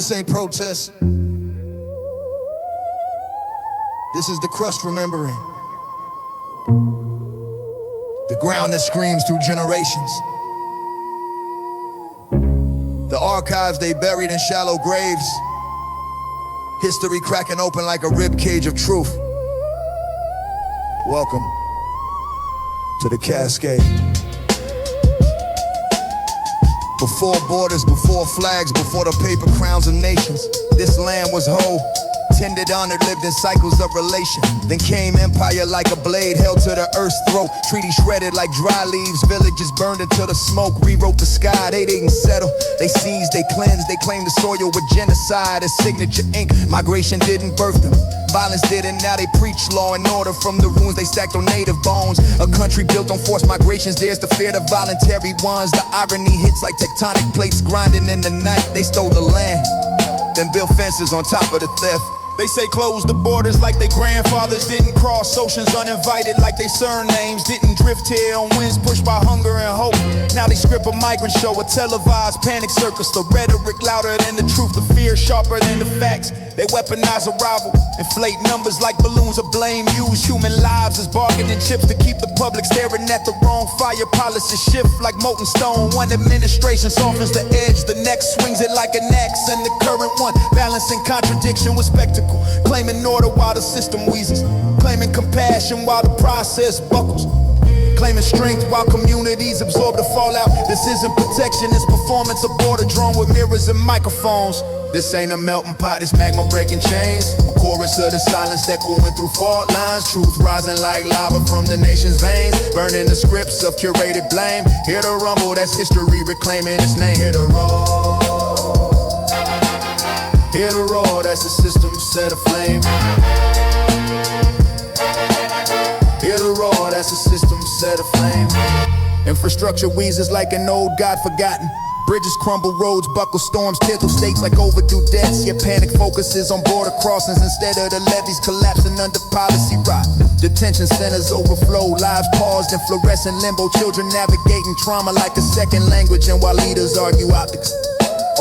This ain't protest. This is the crust remembering. The ground that screams through generations. The archives they buried in shallow graves. History cracking open like a rib cage of truth. Welcome to the Cascade. Before borders, before flags, before the paper crowns of nations, this land was whole, tended, honored, lived in cycles of relation. Then came empire like a blade held to the earth's throat. Treaties shredded like dry leaves, villages burned into the smoke. Rewrote the sky, they didn't settle. They seized, they cleansed, they claimed the soil with genocide as signature ink. Migration didn't birth them, violence did, and now they preach law and order from the ruins they stacked on native bones. A country built on forced migrations dares to fear the voluntary ones. The irony hits like tectonic plates grinding in the night. They stole the land, then built fences on top of the theft. They say close the borders like their grandfathers didn't cross oceans uninvited, like their surnames didn't drift here on winds pushed by hunger and hope. Now they script a migrant show, a televised panic circus. The rhetoric louder than the truth, the fear sharper than the facts. They weaponize arrival, inflate numbers like balloons of blame. Use human lives as bargaining chips to keep the public staring at the wrong fire. Policies shift like molten stone. One administration softens the edge, the next swings it like an axe. And the current one balancing contradiction with spectacle, claiming order while the system wheezes, claiming compassion while the process buckles, claiming strength while communities absorb the fallout. This isn't protection, it's performance. A border drawn with mirrors and microphones. This ain't a melting pot, it's magma breaking chains. A chorus of the silence echoing through fault lines. Truth rising like lava from the nation's veins, burning the scripts of curated blame. Hear the rumble, that's history reclaiming its name. Hear the roar, hear the roar, that's the system set aflame. Hear the roar, that's the system set aflame. Infrastructure wheezes like an old God forgotten. Bridges crumble, roads buckle, storms tickle states like overdue debts. Yet panic focuses on border crossings instead of the levees collapsing under policy rot. Detention centers overflow, lives paused in fluorescent limbo. Children navigating trauma like a second language, and while leaders argue optics,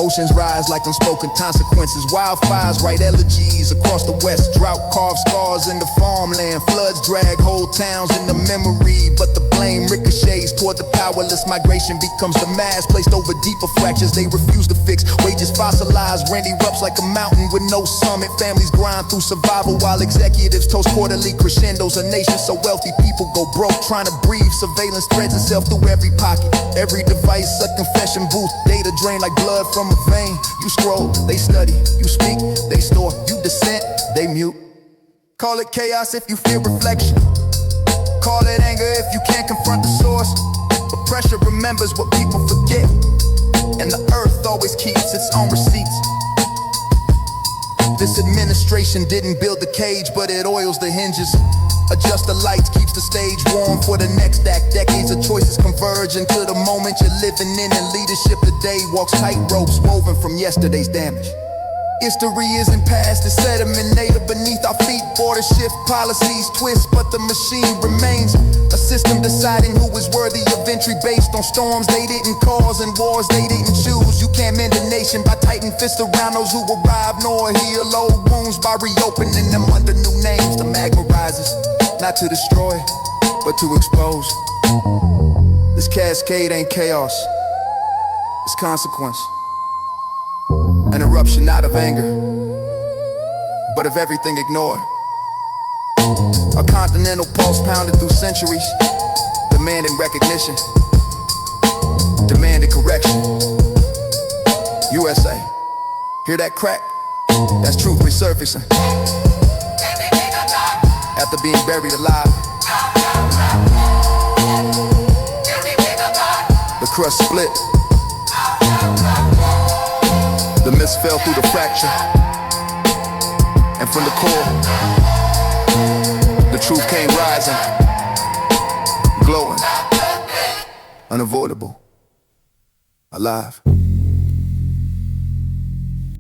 oceans rise like unspoken consequences. Wildfires write elegies across the west. Drought carves scars in the farmland. Floods drag whole towns into memory, but the blame ricochets toward the powerless. Migration becomes the mask placed over deeper fractures they refuse to fix. Wages fossilized, rent erupts like a mountain with no summit. Families grind through survival while executives toast quarterly crescendos. A nation so wealthy people go broke trying to breathe. Surveillance threads itself through every pocket, every device a confession booth. Data drain like blood from a vein. You scroll, they study. You speak, they store. You dissent, they mute. Call it chaos if you fear reflection. Call it anger if you can't confront the source. But pressure remembers what people forget, and the earth always keeps its own receipts. This administration didn't build the cage, but it oils the hinges. Adjust the lights, keeps the stage warm for the next act. Decades of choices converge into the moment you're living in. And leadership today walks tight ropes woven from yesterday's damage. History isn't past, it's sedimented beneath our feet. Border shift, policies twist, but the machine remains. A system deciding who is worthy of entry based on storms they didn't cause and wars they didn't choose. You can't mend a nation by tightening fists around those who arrive, nor heal old wounds by reopening them under new names. The magma rises, not to destroy, but to expose. This cascade ain't chaos, it's consequence. An eruption not of anger, but of everything ignored. A continental pulse pounded through centuries, demanding recognition, demanding correction. USA, hear that crack? That's truth resurfacing. After being buried alive, the crust split. The mist fell through the fracture, and from the core, the truth came rising, glowing, unavoidable, alive.